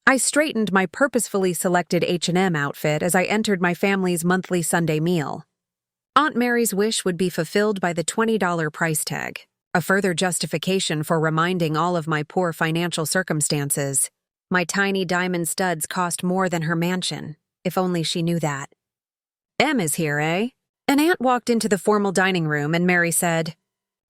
I straightened my purposefully selected H&M outfit as I entered my family's monthly Sunday meal. Aunt Mary's wish would be fulfilled by the $20 price tag, a further justification for reminding all of my poor financial circumstances. My tiny diamond studs cost more than her mansion, if only she knew that. "Em is here, eh?" An aunt walked into the formal dining room and Mary said,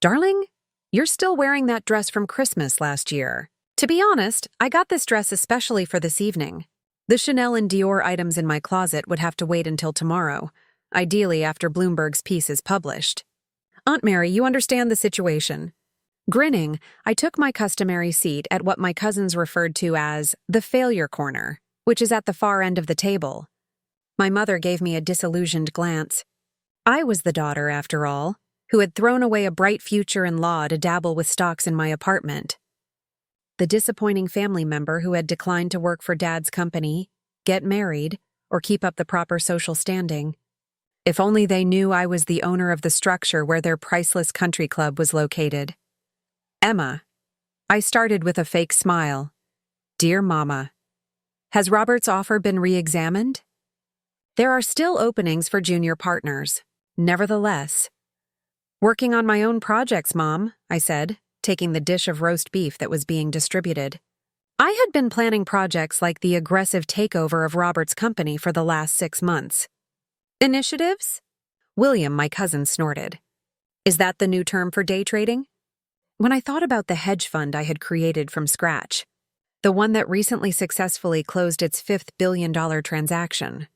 "Darling, you're still wearing that dress from Christmas last year. To be honest, I got this dress especially for this evening. The Chanel and Dior items in my closet would have to wait until tomorrow, ideally after Bloomberg's piece is published." "Aunt Mary, you understand the situation." Grinning, I took my customary seat at what my cousins referred to as the failure corner, which is at the far end of the table. My mother gave me a disillusioned glance. I was the daughter, after all, who had thrown away a bright future in law to dabble with stocks in my apartment. The disappointing family member who had declined to work for Dad's company, get married, or keep up the proper social standing. If only they knew I was the owner of the structure where their priceless country club was located. "Emma," I started with a fake smile. "Dear Mama, has Robert's offer been re-examined?" "There are still openings for junior partners. Nevertheless." "Working on my own projects, Mom," I said, taking the dish of roast beef that was being distributed. I had been planning projects like the aggressive takeover of Robert's company for the last 6 months. "Initiatives?" William, my cousin, snorted. "Is that the new term for day trading?" When I thought about the hedge fund I had created from scratch, the one that recently successfully closed its $5 billion transaction,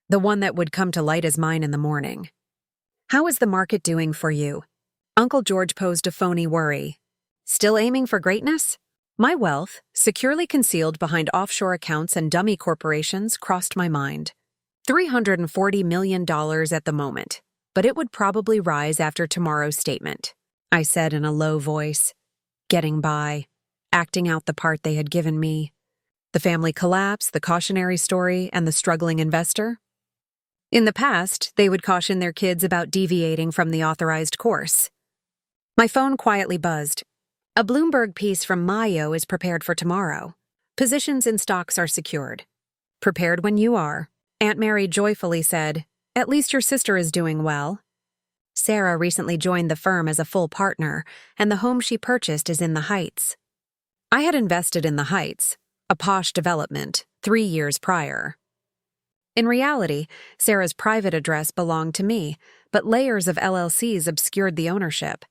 the one that would come to light as mine in the morning. "How is the market doing for you?" Uncle George posed a phony worry. "Still aiming for greatness?" My wealth, securely concealed behind offshore accounts and dummy corporations, crossed my mind. $340 million at the moment, but it would probably rise after tomorrow's statement, I said in a low voice. Getting by, acting out the part they had given me. The family collapse, the cautionary story, and the struggling investor. In the past, they would caution their kids about deviating from the authorized course. My phone quietly buzzed. A Bloomberg piece from Mayo is prepared for tomorrow. Positions in stocks are secured. "Prepared when you are," Aunt Mary joyfully said. "At least your sister is doing well." Sarah recently joined the firm as a full partner, and the home she purchased is in the Heights. I had invested in the Heights, a posh development, 3 years prior. In reality, Sarah's private address belonged to me, but layers of LLCs obscured the ownership.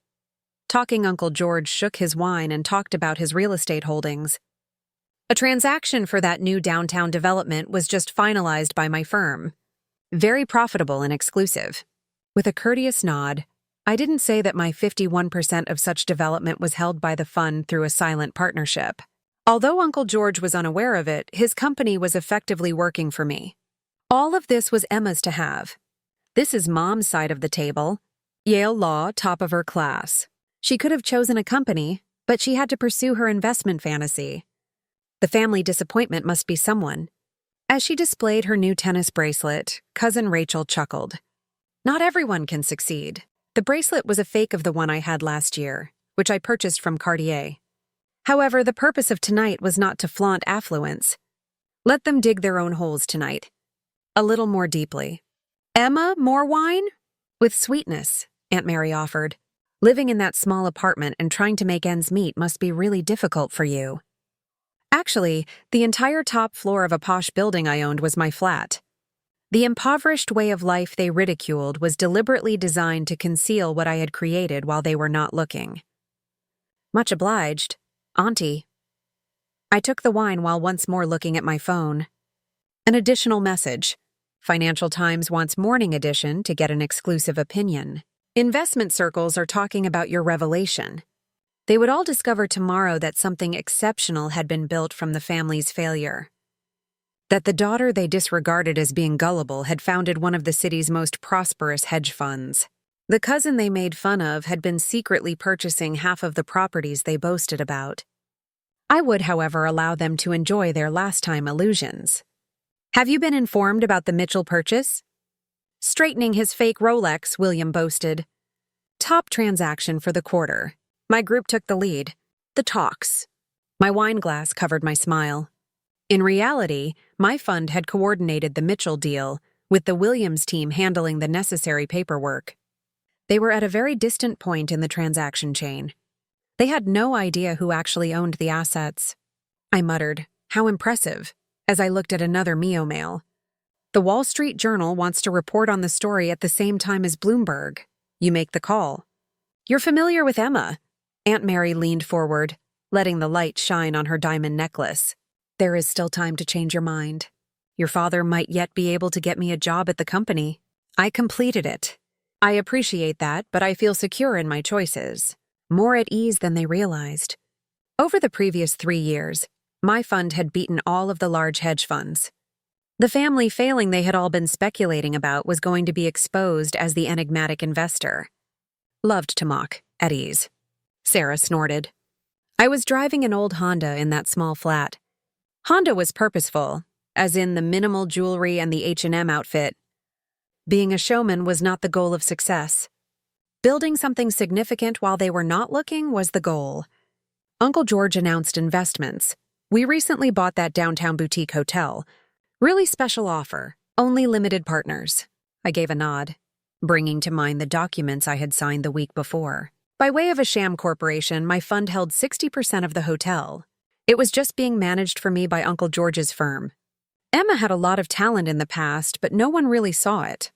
Talking Uncle George shook his wine and talked about his real estate holdings. A transaction for that new downtown development was just finalized by my firm. Very profitable and exclusive. With a courteous nod, I didn't say that my 51% of such development was held by the fund through a silent partnership. Although Uncle George was unaware of it, his company was effectively working for me. All of this was Emma's to have. This is Mom's side of the table. Yale Law, top of her class. She could have chosen a company, but she had to pursue her investment fantasy. The family disappointment must be someone. As she displayed her new tennis bracelet, Cousin Rachel chuckled. Not everyone can succeed. The bracelet was a fake of the one I had last year, which I purchased from Cartier. However, the purpose of tonight was not to flaunt affluence. Let them dig their own holes tonight. A little more deeply. "Emma, more wine?" "With sweetness," Aunt Mary offered. "Living in that small apartment and trying to make ends meet must be really difficult for you." Actually, the entire top floor of a posh building I owned was my flat. The impoverished way of life they ridiculed was deliberately designed to conceal what I had created while they were not looking. "Much obliged, Auntie." I took the wine while once more looking at my phone. An additional message. Financial Times wants morning edition to get an exclusive opinion. Investment circles are talking about your revelation. They would all discover tomorrow that something exceptional had been built from the family's failure. That the daughter they disregarded as being gullible had founded one of the city's most prosperous hedge funds. The cousin they made fun of had been secretly purchasing half of the properties they boasted about. I would, however, allow them to enjoy their last-time illusions. "Have you been informed about the Mitchell purchase?" Straightening his fake Rolex, William boasted. "Top transaction for the quarter." My group took the lead. The talks. My wine glass covered my smile. In reality, my fund had coordinated the Mitchell deal, with the Williams team handling the necessary paperwork. They were at a very distant point in the transaction chain. They had no idea who actually owned the assets. I muttered, "How impressive," as I looked at another Mio mail. The Wall Street Journal wants to report on the story at the same time as Bloomberg. You make the call. You're familiar with Emma. Aunt Mary leaned forward, letting the light shine on her diamond necklace. There is still time to change your mind. Your father might yet be able to get me a job at the company. I completed it. I appreciate that, but I feel secure in my choices, more at ease than they realized. Over the previous 3 years, my fund had beaten all of the large hedge funds. The family failing they had all been speculating about was going to be exposed as the enigmatic investor. Loved to mock, at ease. Sarah snorted. I was driving an old Honda in that small flat. Honda was purposeful, as in the minimal jewelry and the H&M outfit. Being a showman was not the goal of success. Building something significant while they were not looking was the goal. Uncle George announced investments. We recently bought that downtown boutique hotel. Really special offer, only limited partners. I gave a nod, bringing to mind the documents I had signed the week before. By way of a sham corporation, my fund held 60% of the hotel. It was just being managed for me by Uncle George's firm. Emma had a lot of talent in the past, but no one really saw it.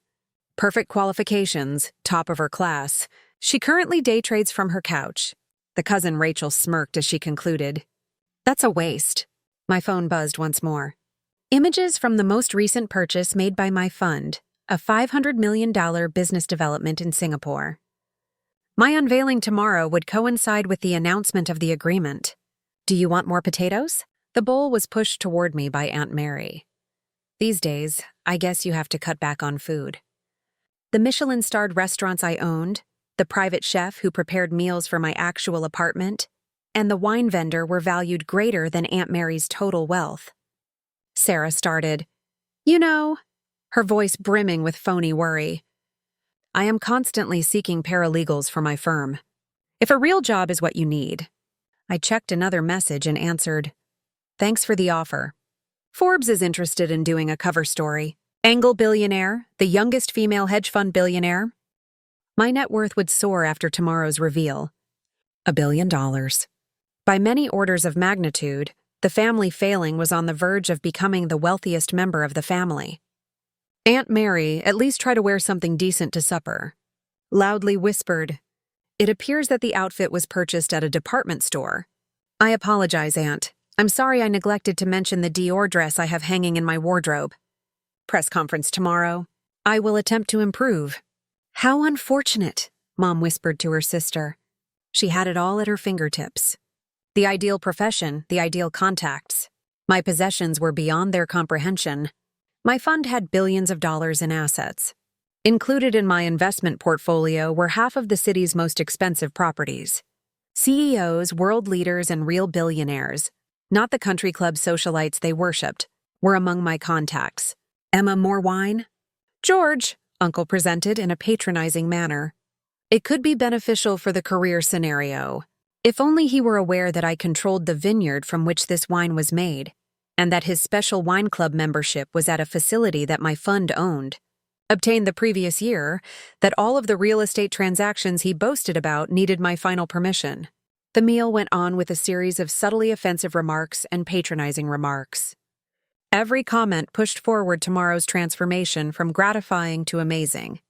Perfect qualifications, top of her class. She currently day trades from her couch. The cousin Rachel smirked as she concluded. That's a waste. My phone buzzed once more. Images from the most recent purchase made by my fund, a $500 million business development in Singapore. My unveiling tomorrow would coincide with the announcement of the agreement. Do you want more potatoes? The bowl was pushed toward me by Aunt Mary. These days, I guess you have to cut back on food. The Michelin-starred restaurants I owned, the private chef who prepared meals for my actual apartment, and the wine vendor were valued greater than Aunt Mary's total wealth. Sarah started. You know, her voice brimming with phony worry. I am constantly seeking paralegals for my firm. If a real job is what you need. I checked another message and answered, Thanks for the offer. Forbes is interested in doing a cover story. Angle billionaire, the youngest female hedge fund billionaire. My net worth would soar after tomorrow's reveal. $1 billion. By many orders of magnitude, the family failing was on the verge of becoming the wealthiest member of the family. Aunt Mary, at least try to wear something decent to supper. Loudly whispered, It appears that the outfit was purchased at a department store. I apologize, Aunt. I'm sorry I neglected to mention the Dior dress I have hanging in my wardrobe. Press conference tomorrow. I will attempt to improve. How unfortunate, Mom whispered to her sister. She had it all at her fingertips. The ideal profession, the ideal contacts. My possessions were beyond their comprehension. My fund had billions of dollars in assets. Included in my investment portfolio were half of the city's most expensive properties. CEOs, world leaders, and real billionaires, not the country club socialites they worshipped, were among my contacts. Emma, more wine? George, Uncle presented in a patronizing manner. It could be beneficial for the career scenario. If only he were aware that I controlled the vineyard from which this wine was made, and that his special wine club membership was at a facility that my fund owned. Obtained the previous year, that all of the real estate transactions he boasted about needed my final permission. The meal went on with a series of subtly offensive remarks and patronizing remarks. Every comment pushed forward tomorrow's transformation from gratifying to amazing.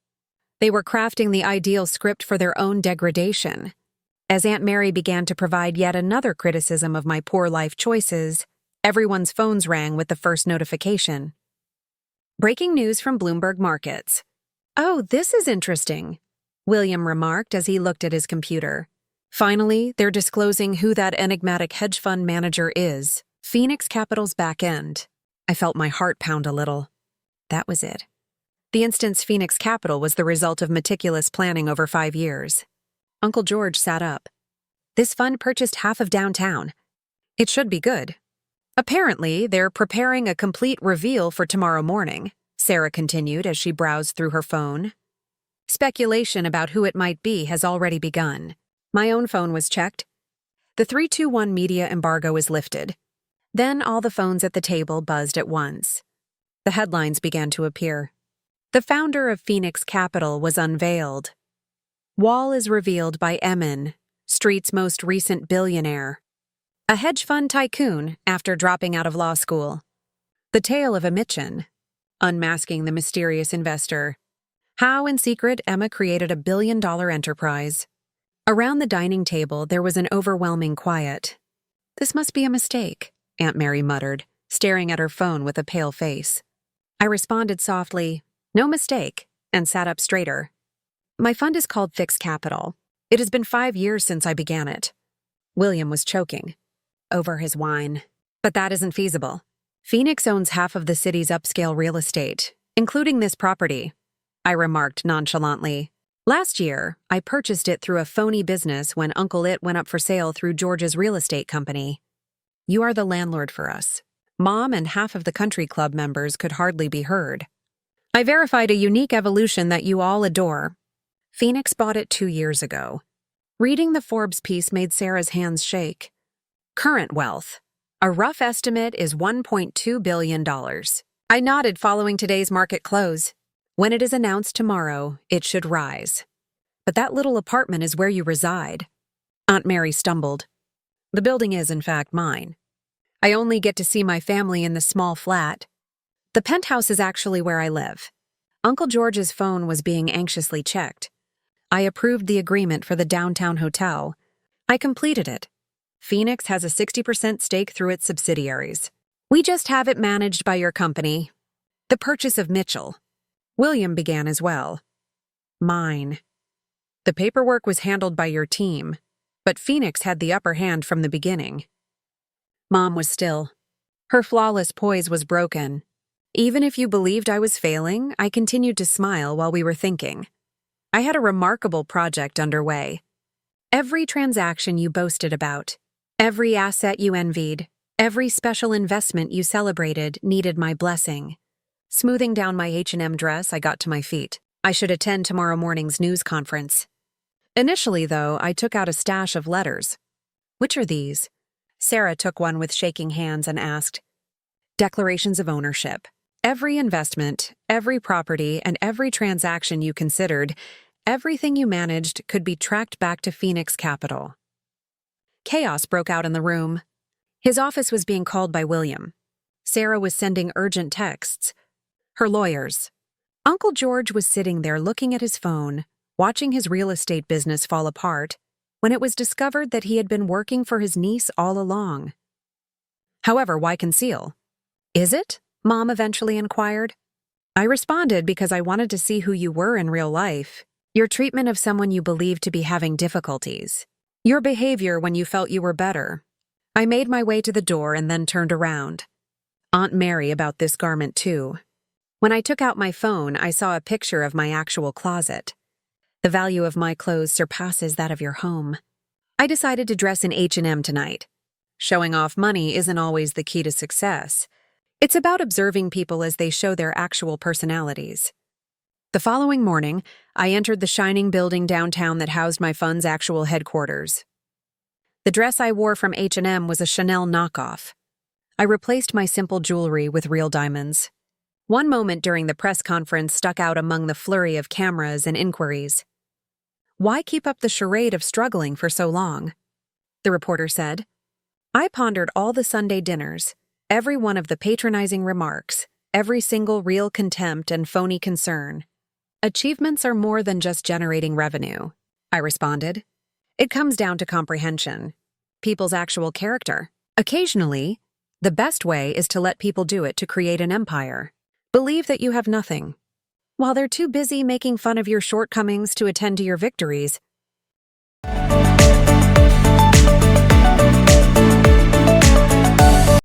They were crafting the ideal script for their own degradation. As Aunt Mary began to provide yet another criticism of my poor life choices, everyone's phones rang with the first notification. Breaking news from Bloomberg Markets. Oh, this is interesting, William remarked as he looked at his computer. Finally, they're disclosing who that enigmatic hedge fund manager is, Phoenix Capital's back end. I felt my heart pound a little. That was it. The instance Phoenix Capital was the result of meticulous planning over 5 years. Uncle George sat up. This fund purchased half of downtown. It should be good. Apparently, they're preparing a complete reveal for tomorrow morning, Sarah continued as she browsed through her phone. Speculation about who it might be has already begun. My own phone was checked. The 321 media embargo is lifted. Then all the phones at the table buzzed at once. The headlines began to appear. The founder of Phoenix Capital was unveiled. Wall is revealed by Emin, Street's most recent billionaire. A hedge fund tycoon after dropping out of law school. The tale of Emichin, unmasking the mysterious investor. How, in secret, Emma created a billion-dollar enterprise. Around the dining table, there was an overwhelming quiet. "This must be a mistake," Aunt Mary muttered, staring at her phone with a pale face. I responded softly, "No mistake," and sat up straighter. "My fund is called Fix Capital. It has been 5 years since I began it." William was choking over his wine. "But that isn't feasible. Phoenix owns half of the city's upscale real estate, including this property," I remarked nonchalantly. "Last year, I purchased it through a phony business when Uncle It went up for sale through George's real estate company. You are the landlord for us." Mom and half of the country club members could hardly be heard. "I verified a unique evolution that you all adore. Phoenix bought it 2 years ago." Reading the Forbes piece made Sarah's hands shake. "Current wealth. A rough estimate is $1.2 billion. I nodded following today's market close. "When it is announced tomorrow, it should rise. But that little apartment is where you reside." Aunt Mary stumbled. "The building is, in fact, mine. I only get to see my family in the small flat. The penthouse is actually where I live." Uncle George's phone was being anxiously checked. I approved the agreement for the downtown hotel. I completed it. Phoenix has a 60% stake through its subsidiaries. We just have it managed by your company. The purchase of Mitchell. William began as well. "Mine. The paperwork was handled by your team, but Phoenix had the upper hand from the beginning." Mom was still. Her flawless poise was broken. Even if you believed I was failing, I continued to smile while we were thinking. I had a remarkable project underway. Every transaction you boasted about, every asset you envied, every special investment you celebrated needed my blessing. Smoothing down my H&M dress, I got to my feet. I should attend tomorrow morning's news conference. Initially, though, I took out a stash of letters. "Which are these?" Sarah took one with shaking hands and asked. "Declarations of ownership. Every investment, every property, and every transaction you considered, everything you managed could be tracked back to Phoenix Capital." Chaos broke out in the room. His office was being called by William. Sarah was sending urgent texts. Her lawyers. Uncle George was sitting there looking at his phone, watching his real estate business fall apart, when it was discovered that he had been working for his niece all along. However, why conceal? "Is it?" Mom eventually inquired. I responded because I wanted to see who you were in real life. Your treatment of someone you believed to be having difficulties. Your behavior when you felt you were better. I made my way to the door and then turned around. Aunt Mary about this garment too. When I took out my phone, I saw a picture of my actual closet. The value of my clothes surpasses that of your home. I decided to dress in H&M tonight. Showing off money isn't always the key to success. It's about observing people as they show their actual personalities. The following morning, I entered the shining building downtown that housed my fund's actual headquarters. The dress I wore from H&M was a Chanel knockoff. I replaced my simple jewelry with real diamonds. One moment during the press conference stuck out among the flurry of cameras and inquiries. "Why keep up the charade of struggling for so long?" the reporter said. I pondered all the Sunday dinners, every one of the patronizing remarks, every single real contempt and phony concern. "Achievements are more than just generating revenue," I responded. "It comes down to comprehension, people's actual character. Occasionally, the best way is to let people do it to create an empire. Believe that you have nothing. While they're too busy making fun of your shortcomings to attend to your victories,